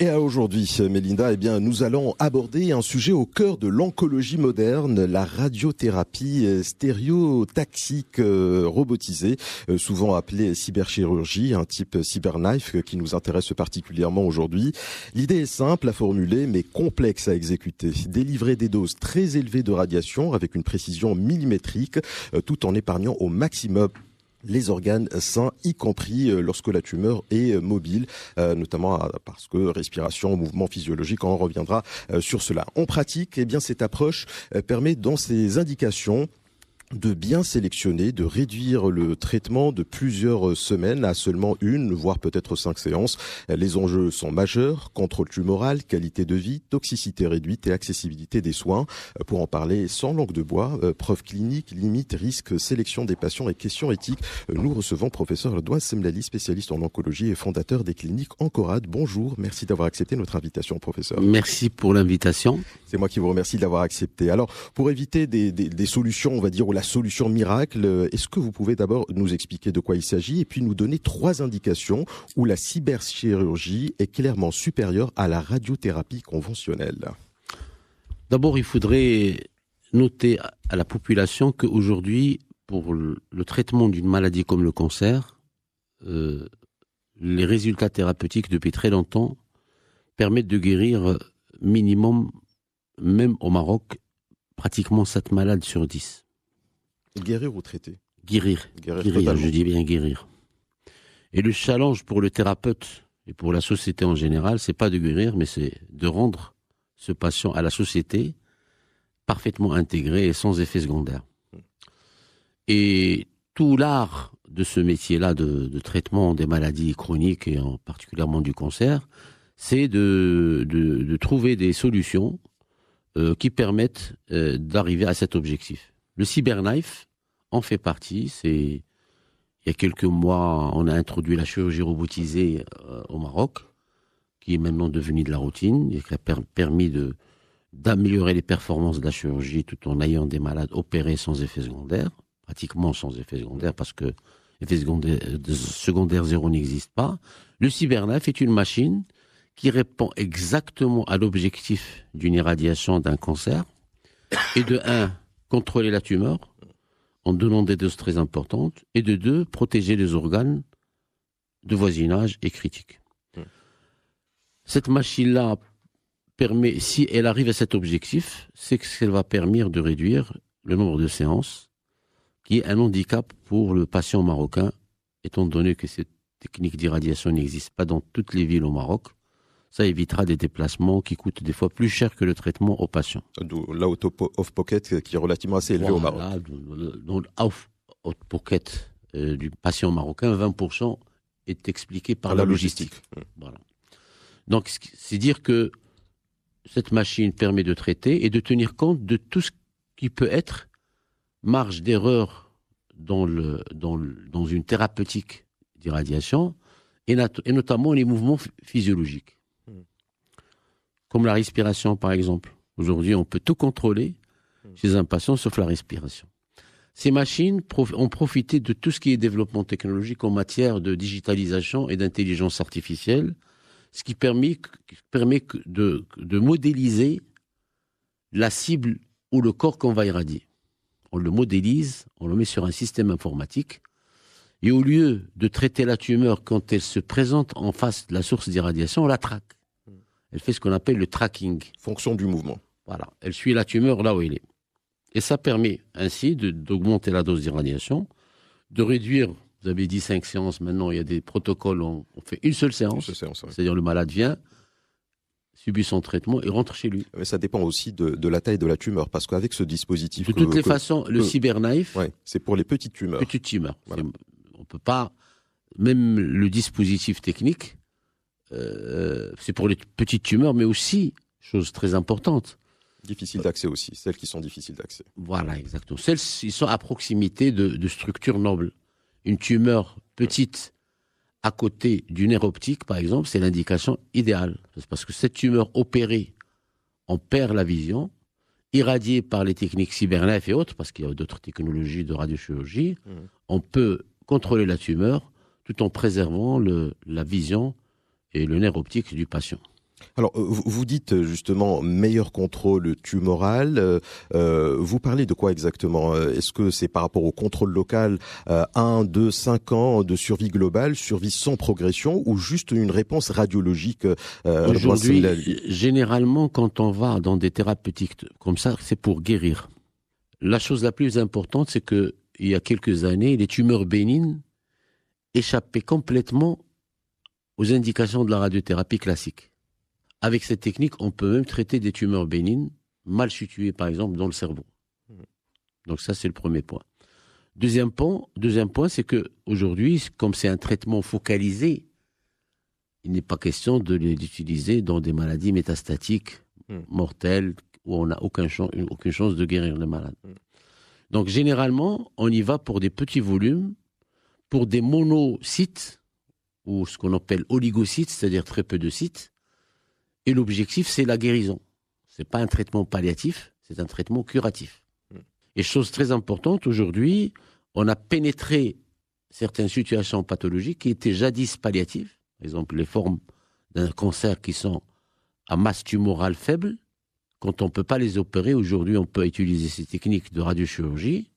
Et aujourd'hui, Mélinda, nous allons aborder un sujet au cœur de l'oncologie moderne, la radiothérapie stéréotaxique robotisée, souvent appelée cyberchirurgie, un type cyberknife qui nous intéresse particulièrement aujourd'hui. L'idée est simple à formuler, mais complexe à exécuter. Délivrer des doses très élevées de radiation avec une précision millimétrique, tout en épargnant au maximum les organes sains, y compris lorsque la tumeur est mobile, notamment parce que respiration, mouvement physiologique, on reviendra sur cela. En pratique, cette approche permet dans ses indications de bien sélectionner, de réduire le traitement de plusieurs semaines à seulement une, voire peut-être 5 séances. Les enjeux sont majeurs, contrôle tumoral, qualité de vie, toxicité réduite et accessibilité des soins. Pour en parler sans langue de bois, preuves cliniques, limites, risques, sélection des patients et questions éthiques, nous recevons professeur Redouane Semlali, spécialiste en oncologie et fondateur des cliniques Encorade. Bonjour, merci d'avoir accepté notre invitation, professeur. Merci pour l'invitation. C'est moi qui vous remercie de l'avoir accepté. Alors, pour éviter des solutions, on va dire, la solution miracle, est-ce que vous pouvez d'abord nous expliquer de quoi il s'agit et puis nous donner 3 indications où la cyberchirurgie est clairement supérieure à la radiothérapie conventionnelle? D'abord, il faudrait noter à la population qu'aujourd'hui, pour le traitement d'une maladie comme le cancer, les résultats thérapeutiques depuis très longtemps permettent de guérir minimum, même au Maroc, pratiquement 7 malades sur 10. Guérir ou traiter? Guérir, je dis bien guérir. Et le challenge pour le thérapeute et pour la société en général, c'est pas de guérir, mais c'est de rendre ce patient à la société parfaitement intégré et sans effet secondaire. Et tout l'art de ce métier-là de traitement des maladies chroniques et particulièrement du cancer, c'est de trouver des solutions qui permettent d'arriver à cet objectif. Le cyberknife en fait partie. Il y a quelques mois, on a introduit la chirurgie robotisée au Maroc, qui est maintenant devenue de la routine et qui a permis d'améliorer les performances de la chirurgie tout en ayant des malades opérés sans effet secondaire, pratiquement sans effet secondaire, parce que effet secondaire zéro n'existe pas. Le cyberknife est une machine qui répond exactement à l'objectif d'une irradiation d'un cancer, et de 1, contrôler la tumeur en donnant des doses très importantes, et de 2, protéger les organes de voisinage et critiques. Cette machine-là permet, si elle arrive à cet objectif, c'est qu'elle va permettre de réduire le nombre de séances, qui est un handicap pour le patient marocain, étant donné que cette technique d'irradiation n'existe pas dans toutes les villes au Maroc. Ça évitera des déplacements qui coûtent des fois plus cher que le traitement aux patients. D'où l'out-of-pocket qui est relativement assez élevé au Maroc. Dans l'out-of-pocket du patient marocain, 20% est expliqué par la logistique. Voilà. Donc, c'est dire que cette machine permet de traiter et de tenir compte de tout ce qui peut être marge d'erreur dans une thérapeutique d'irradiation et notamment les mouvements physiologiques. Comme la respiration, par exemple. Aujourd'hui, on peut tout contrôler chez un patient, sauf la respiration. Ces machines ont profité de tout ce qui est développement technologique en matière de digitalisation et d'intelligence artificielle, ce qui permet de modéliser la cible ou le corps qu'on va irradier. On le modélise, on le met sur un système informatique, et au lieu de traiter la tumeur quand elle se présente en face de la source d'irradiation, on la traque. Elle fait ce qu'on appelle le tracking. Fonction du mouvement. Voilà. Elle suit la tumeur là où elle est. Et ça permet ainsi d'augmenter la dose d'irradiation, de réduire, vous avez dit 5 séances, maintenant il y a des protocoles, on fait une seule séance. C'est-à-dire le malade vient, subit son traitement et rentre chez lui. Mais ça dépend aussi de la taille de la tumeur, parce qu'avec ce dispositif... De toutes les façons, le cyberknife... Ouais, c'est pour les petites tumeurs. Petites tumeurs. Voilà. On ne peut pas... Même le dispositif technique... c'est pour les petites tumeurs, mais aussi, chose très importante. Difficile d'accès aussi, celles qui sont difficiles d'accès. Voilà, exactement. Celles qui sont à proximité de structures nobles. Une tumeur petite à côté du nerf optique, par exemple, c'est l'indication idéale. C'est parce que cette tumeur opérée, on perd la vision, irradiée par les techniques cyberknife et autres, parce qu'il y a d'autres technologies de radiochirurgie, on peut contrôler la tumeur tout en préservant la vision et le nerf optique du patient. Alors, vous dites justement meilleur contrôle tumoral. Vous parlez de quoi exactement? Est-ce que c'est par rapport au contrôle local, 1, 2, 5 ans de survie globale, survie sans progression, ou juste une réponse radiologique? Aujourd'hui, généralement, quand on va dans des thérapeutiques comme ça, c'est pour guérir. La chose la plus importante, c'est que il y a quelques années, les tumeurs bénignes échappaient complètement aux indications de la radiothérapie classique. Avec cette technique, on peut même traiter des tumeurs bénignes, mal situées par exemple dans le cerveau. Donc ça, c'est le premier point. Deuxième point, c'est qu'aujourd'hui, comme c'est un traitement focalisé, il n'est pas question de l'utiliser dans des maladies métastatiques, mortelles, où on n'a aucune chance de guérir le malade. Donc généralement, on y va pour des petits volumes, pour des monocytes, ou ce qu'on appelle oligocytes, c'est-à-dire très peu de cytes. Et l'objectif, c'est la guérison. Ce n'est pas un traitement palliatif, c'est un traitement curatif. Et chose très importante, aujourd'hui, on a pénétré certaines situations pathologiques qui étaient jadis palliatives. Par exemple, les formes d'un cancer qui sont à masse tumorale faible. Quand on ne peut pas les opérer, aujourd'hui, on peut utiliser ces techniques de radiochirurgie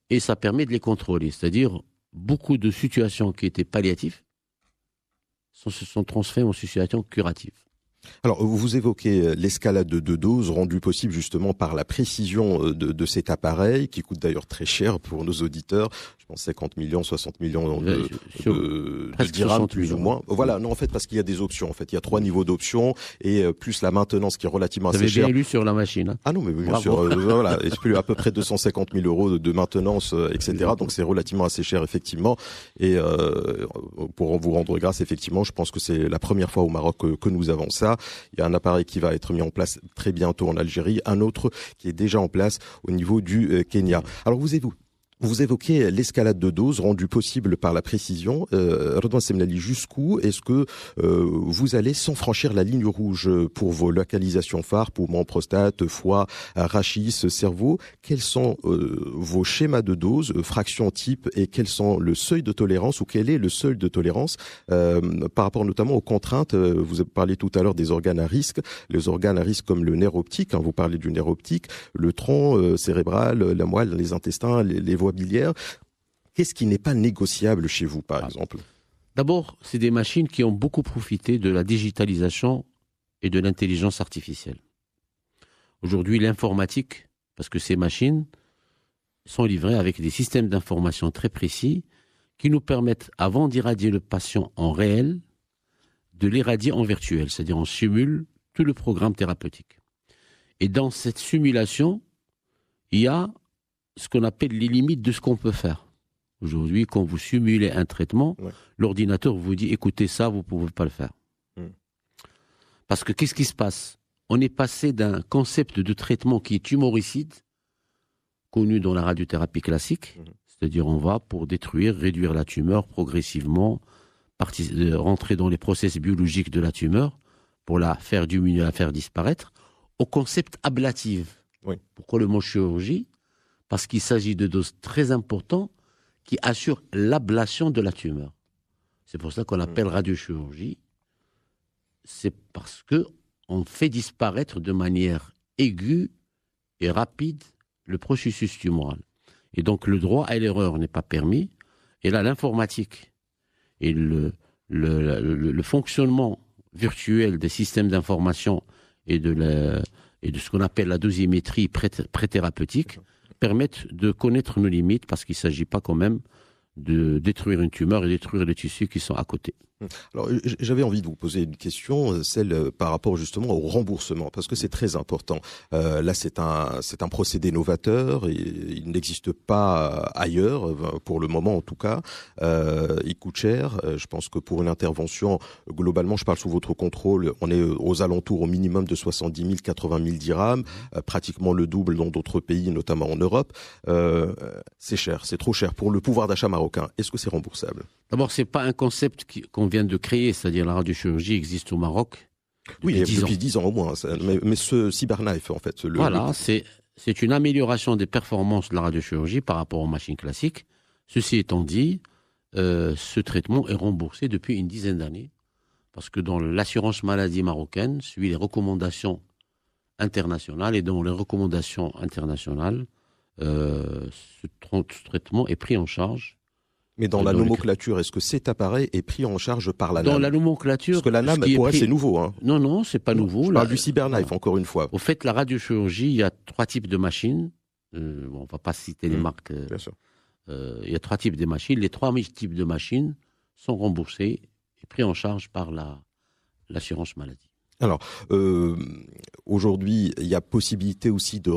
et ça permet de les contrôler. C'est-à-dire, beaucoup de situations qui étaient palliatives se sont transférées en situations curatives. Alors, vous évoquez l'escalade de doses rendue possible justement par la précision de cet appareil, qui coûte d'ailleurs très cher pour nos auditeurs. Je pense 50 millions, 60 millions de dirhams, plus ou moins. Voilà, non, en fait, parce qu'il y a des options. En fait, il y a 3 niveaux d'options et plus la maintenance qui est relativement assez chère. Vous avez bien lu sur la machine. Hein. Ah non, mais bien sûr. Voilà, et plus à peu près 250 000 euros de maintenance, etc. Donc, c'est relativement assez cher, effectivement. Et pour vous rendre grâce, effectivement, je pense que c'est la première fois au Maroc que nous avons ça. Il y a un appareil qui va être mis en place très bientôt en Algérie, un autre qui est déjà en place au niveau du Kenya. Alors vous évoquez l'escalade de doses rendue possible par la précision. Redouane Semlali, jusqu'où est-ce que vous allez sans franchir la ligne rouge pour vos localisations phares, poumons, prostate, foie, rachis, cerveau? Quels sont vos schémas de doses, fractions type, et quels sont le seuil de tolérance, ou quel est le seuil de tolérance par rapport notamment aux contraintes? Vous avez parlé tout à l'heure des organes à risque, les organes à risque comme le nerf optique, vous parlez du nerf optique, le tronc cérébral, la moelle, les intestins, les voies biliaires. Qu'est-ce qui n'est pas négociable chez vous, par exemple? D'abord, c'est des machines qui ont beaucoup profité de la digitalisation et de l'intelligence artificielle. Aujourd'hui, l'informatique, parce que ces machines sont livrées avec des systèmes d'information très précis qui nous permettent, avant d'irradier le patient en réel, de l'irradier en virtuel, c'est-à-dire on simule tout le programme thérapeutique. Et dans cette simulation, il y a ce qu'on appelle les limites de ce qu'on peut faire. Aujourd'hui, quand vous simulez un traitement, l'ordinateur vous dit, écoutez ça, vous ne pouvez pas le faire. Parce que qu'est-ce qui se passe? On est passé d'un concept de traitement qui est tumoricide, connu dans la radiothérapie classique, c'est-à-dire on va pour détruire, réduire la tumeur progressivement, rentrer dans les processus biologiques de la tumeur pour la faire diminuer, la faire disparaître, au concept ablatif. Pourquoi le mot chirurgie? Parce qu'il s'agit de doses très importantes qui assurent l'ablation de la tumeur. C'est pour ça qu'on appelle radiochirurgie. C'est parce qu'on fait disparaître de manière aiguë et rapide le processus tumoral. Et donc le droit à l'erreur n'est pas permis. Et là, l'informatique et le fonctionnement virtuel des systèmes d'information et de ce qu'on appelle la dosimétrie pré-thérapeutique permettent de connaître nos limites, parce qu'il ne s'agit pas quand même de détruire une tumeur et détruire les tissus qui sont à côté. Alors, j'avais envie de vous poser une question, celle par rapport justement au remboursement, parce que c'est très important. Là, c'est un procédé novateur, et il n'existe pas ailleurs, pour le moment en tout cas. Il coûte cher. Je pense que pour une intervention, globalement, je parle sous votre contrôle, on est aux alentours au minimum de 70 000, 80 000 dirhams, pratiquement le double dans d'autres pays, notamment en Europe. C'est cher, c'est trop cher pour le pouvoir d'achat marocain. Est-ce que c'est remboursable? D'abord, ce n'est pas un concept qu'on vient de créer, c'est-à-dire la radiochirurgie existe au Maroc. Oui, depuis 10 ans au moins. Mais ce CyberKnife, en fait. Voilà, c'est une amélioration des performances de la radiochirurgie par rapport aux machines classiques. Ceci étant dit, ce traitement est remboursé depuis une dizaine d'années. parce que dans l'assurance maladie marocaine, suit les recommandations internationales, et dans les recommandations internationales, ce traitement est pris en charge. Mais dans la nomenclature, est-ce que cet appareil est pris en charge par la NAM? Dans la nomenclature... Parce que la NAM, pour elle, c'est nouveau. Hein. Non, c'est pas nouveau. Je parle du CyberKnife, encore une fois. Au fait, la radiochirurgie, il y a 3 types de machines. On va pas citer les marques. Bien sûr. Il y a 3 types de machines. Les 3 types de machines sont remboursés et pris en charge par l'assurance maladie. Alors, aujourd'hui, il y a possibilité aussi de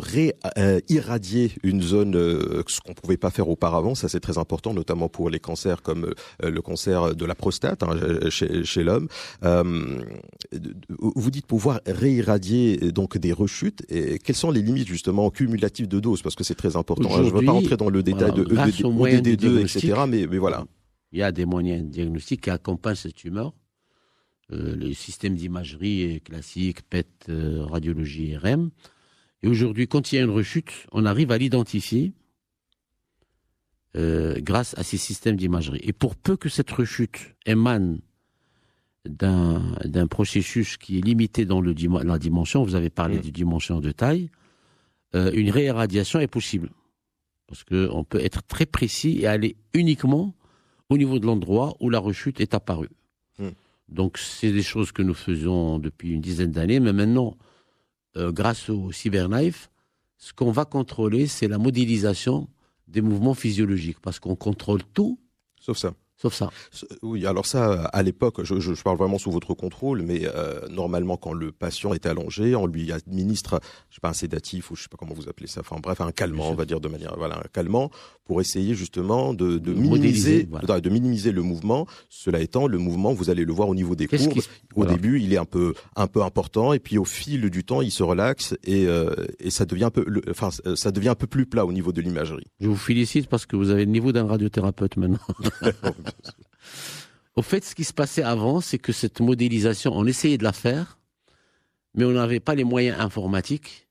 irradier une zone, ce qu'on ne pouvait pas faire auparavant. Ça, c'est très important, notamment pour les cancers comme le cancer de la prostate chez l'homme. Vous dites pouvoir réirradier donc des rechutes. Et quelles sont les limites justement cumulatives de doses? Parce que c'est très important. Je ne veux pas rentrer dans le détail de ODD2, etc. Mais voilà. Il y a des moyens diagnostiques qui accompagnent cette tumeur. Les systèmes d'imagerie classiques, PET, radiologie, IRM. Et aujourd'hui, quand il y a une rechute, on arrive à l'identifier grâce à ces systèmes d'imagerie. Et pour peu que cette rechute émane d'un processus qui est limité dans la dimension, vous avez parlé de dimension de taille, une réirradiation est possible. Parce qu'on peut être très précis et aller uniquement au niveau de l'endroit où la rechute est apparue. Donc, c'est des choses que nous faisons depuis une dizaine d'années. Mais maintenant, grâce au CyberKnife, ce qu'on va contrôler, c'est la modélisation des mouvements physiologiques. Parce qu'on contrôle tout. Sauf ça. Sauf ça. Oui, alors ça, à l'époque, je parle vraiment sous votre contrôle, mais normalement, quand le patient est allongé, on lui administre, je sais pas, un sédatif ou je sais pas comment vous appelez ça, enfin bref, un calmant, on va dire de manière, voilà, un calmant, pour essayer justement de minimiser, voilà, de minimiser le mouvement. Cela étant, le mouvement, vous allez le voir au niveau des courbes. Au début, il est un peu important, et puis au fil du temps, il se relaxe et ça devient ça devient un peu plus plat au niveau de l'imagerie. Je vous félicite parce que vous avez le niveau d'un radiothérapeute maintenant. Au fait, ce qui se passait avant, c'est que cette modélisation, on essayait de la faire, mais on n'avait pas les moyens informatiques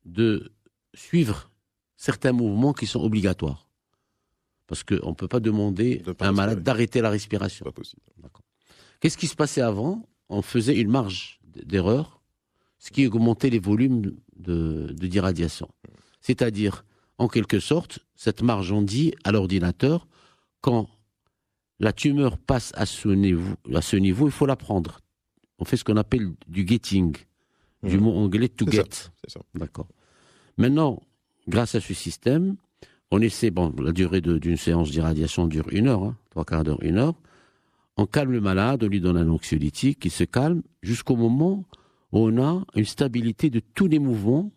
de suivre certains mouvements qui sont obligatoires. Parce qu'on ne peut pas demander à un malade d'arrêter la respiration. C'est pas possible. Qu'est-ce qui se passait avant? On faisait une marge d'erreur, ce qui augmentait les volumes d'irradiation. C'est-à-dire, en quelque sorte, cette marge, on dit à l'ordinateur, quand la tumeur passe à ce niveau, il faut la prendre. On fait ce qu'on appelle du getting, du mot anglais to get. C'est ça. D'accord. Maintenant, grâce à ce système, on essaie, la durée d'une séance d'irradiation dure 1 heure, 3/4 d'heure, 1 heure. On calme le malade, on lui donne un anxiolytique, il se calme, jusqu'au moment où on a une stabilité de tous les mouvements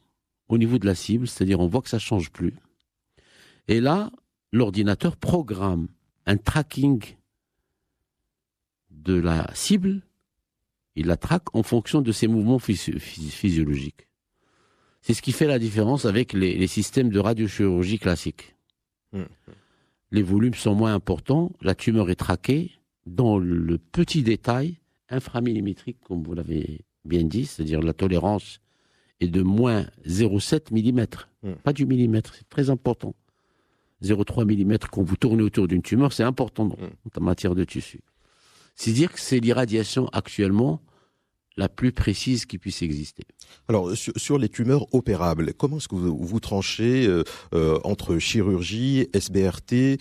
au niveau de la cible, c'est-à-dire on voit que ça ne change plus. Et là, l'ordinateur programme un tracking de la cible, il la traque en fonction de ses mouvements physiologiques. C'est ce qui fait la différence avec les systèmes de radiochirurgie classiques. Les volumes sont moins importants, la tumeur est traquée dans le petit détail inframillimétrique, comme vous l'avez bien dit, c'est-à-dire la tolérance est de moins 0,7 mm, pas du millimètre, c'est très important. 0,3 mm, quand vous tournez autour d'une tumeur, c'est important en matière de tissu. C'est dire que c'est l'irradiation actuellement la plus précise qui puisse exister. Alors, sur les tumeurs opérables, comment est-ce que vous tranchez entre chirurgie, SBRT,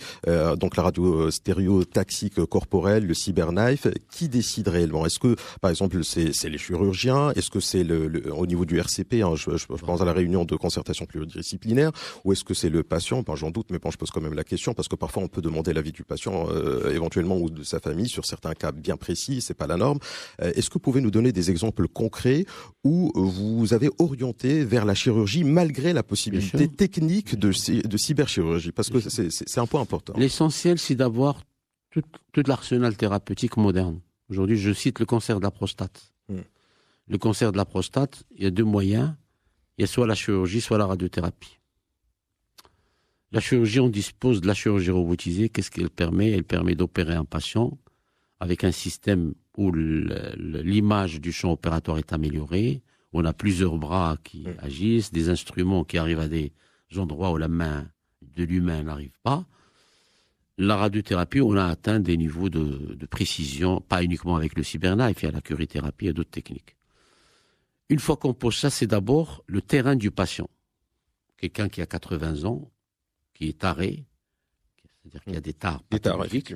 donc la radio-stéréotaxique corporelle, le CyberKnife, qui décide réellement? Est-ce que, par exemple, c'est les chirurgiens? Est-ce que c'est au niveau du RCP, je pense à la réunion de concertation pluridisciplinaire, ou est-ce que c'est le patient? J'en doute, mais je pose quand même la question, parce que parfois on peut demander l'avis du patient, éventuellement, ou de sa famille, sur certains cas bien précis, c'est pas la norme. Est-ce que vous pouvez nous donner des exemples concrets où vous avez orienté vers la chirurgie malgré la possibilité technique de cyberchirurgie? Parce que c'est un point important. L'essentiel, c'est d'avoir tout l'arsenal thérapeutique moderne. Aujourd'hui, je cite le cancer de la prostate. Le cancer de la prostate, il y a 2 moyens. Il y a soit la chirurgie, soit la radiothérapie. La chirurgie, on dispose de la chirurgie robotisée. Qu'est-ce qu'elle permet? Elle permet d'opérer un patient avec un système où l'image du champ opératoire est améliorée, où on a plusieurs bras qui agissent, des instruments qui arrivent à des endroits où la main de l'humain n'arrive pas. la radiothérapie, on a atteint des niveaux de précision, pas uniquement avec le CyberKnife, il y a la curithérapie et d'autres techniques. Une fois qu'on pose ça, c'est d'abord le terrain du patient. Quelqu'un qui a 80 ans, qui est taré, c'est-à-dire qu'il y a des tares pathologiques.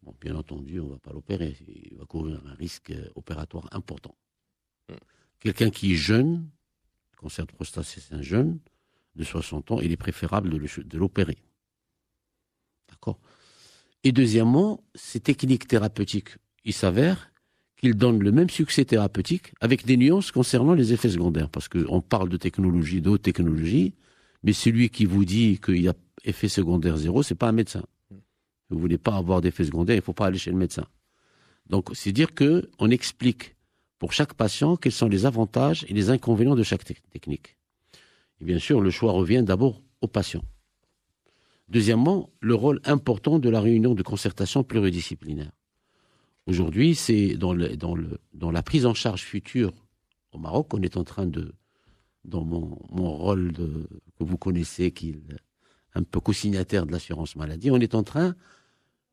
Bon, bien entendu, on ne va pas l'opérer. Il va courir un risque opératoire important. Quelqu'un qui est jeune, cancer de prostate, c'est un jeune de 60 ans, il est préférable de l'opérer. D'accord ? Et deuxièmement, ces techniques thérapeutiques, il s'avère qu'ils donnent le même succès thérapeutique avec des nuances concernant les effets secondaires. Parce qu'on parle de technologie, d'autres technologies, mais celui qui vous dit qu'il y a effet secondaire zéro, c'est pas un médecin. Vous voulez pas avoir d'effet secondaire, il faut pas aller chez le médecin. Donc, c'est dire qu'on explique pour chaque patient quels sont les avantages et les inconvénients de chaque technique. Et bien sûr, le choix revient d'abord au patient. Deuxièmement, le rôle important de la réunion de concertation pluridisciplinaire. Aujourd'hui, c'est dans la prise en charge future au Maroc, on est en train de, dans mon rôle que vous connaissez, qui est un peu co-signataire de l'assurance maladie, on est en train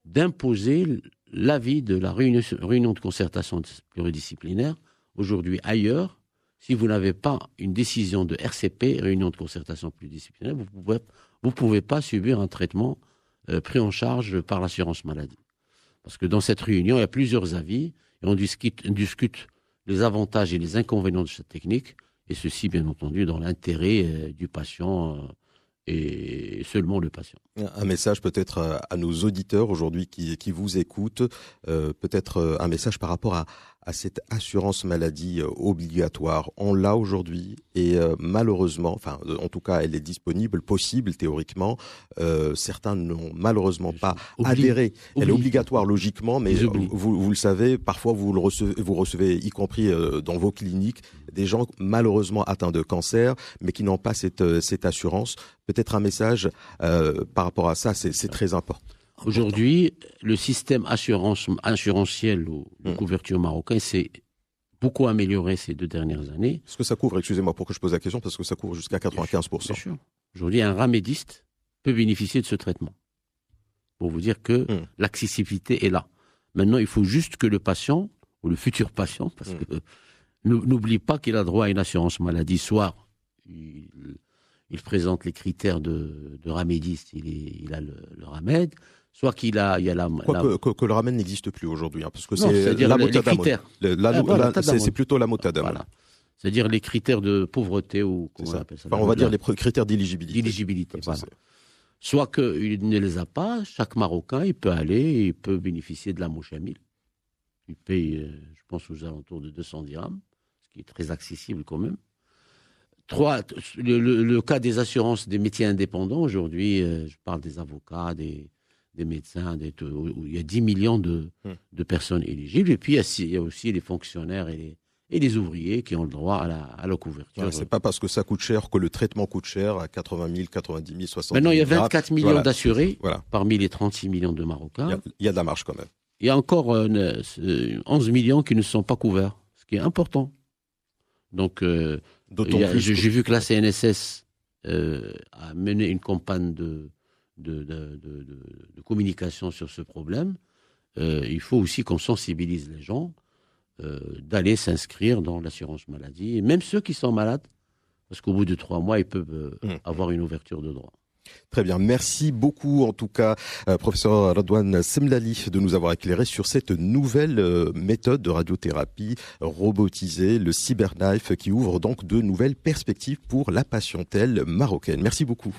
d'imposer l'avis de la réunion de concertation pluridisciplinaire aujourd'hui ailleurs. Si vous n'avez pas une décision de RCP, réunion de concertation pluridisciplinaire, vous pouvez pas subir un traitement pris en charge par l'assurance maladie. Parce que dans cette réunion, il y a plusieurs avis et on discute les avantages et les inconvénients de cette technique, et ceci, bien entendu, dans l'intérêt du patient et seulement le patient. Un message peut-être à nos auditeurs aujourd'hui qui vous écoutent, peut-être un message par rapport à cette assurance maladie obligatoire. On l'a aujourd'hui et malheureusement, enfin en tout cas elle est disponible, possible théoriquement. Certains n'ont malheureusement pas adhéré. Elle est obligatoire logiquement, mais vous le savez, parfois vous recevez, y compris dans vos cliniques, des gens malheureusement atteints de cancer, mais qui n'ont pas cette assurance. Peut-être un message par rapport à ça, c'est très important. Aujourd'hui, le système assurantiel ou de couverture marocain s'est beaucoup amélioré ces 2 dernières années. Est-ce que ça couvre, excusez-moi pour que je pose la question, parce que ça couvre jusqu'à 95%. Bien sûr. Aujourd'hui, un ramédiste peut bénéficier de ce traitement. Pour vous dire que l'accessibilité est là. Maintenant, il faut juste que le patient, ou le futur patient, parce que n'oublie pas qu'il a droit à une assurance maladie, soit il présente les critères de ramédiste, il a le ramède, soit qu'il a, il y a la... Que le ramède n'existe plus aujourd'hui, parce que c'est la motadamone. C'est plutôt la motadamone. Voilà. C'est-à-dire les critères de pauvreté ou comment on appelle ça. Enfin, on va dire les critères d'éligibilité. Voilà. Soit qu'il ne les a pas, chaque Marocain, il peut aller, il peut bénéficier de la mouchamil. Il paye, je pense, aux alentours de 200 dirhams, ce qui est très accessible quand même. 3, le cas des assurances des métiers indépendants, aujourd'hui, je parle des avocats, des médecins, où il y a 10 millions de personnes éligibles. Et puis, il y a aussi les fonctionnaires et les ouvriers qui ont le droit à la couverture. Ouais, c'est pas parce que ça coûte cher que le traitement coûte cher à 80 000, 90 000, 60 000. Maintenant, il y a 24 millions d'assurés parmi les 36 millions de Marocains. Il y a de la marge quand même. Il y a encore 11 millions qui ne sont pas couverts, ce qui est important. Donc, j'ai vu que la CNSS a mené une campagne de communication sur ce problème. Il faut aussi qu'on sensibilise les gens d'aller s'inscrire dans l'assurance maladie, et même ceux qui sont malades, parce qu'au bout de 3 mois, ils peuvent avoir une ouverture de droit. Très bien, merci beaucoup en tout cas, professeur Radouane Semlali, de nous avoir éclairé sur cette nouvelle méthode de radiothérapie robotisée, le CyberKnife, qui ouvre donc de nouvelles perspectives pour la patientèle marocaine. Merci beaucoup.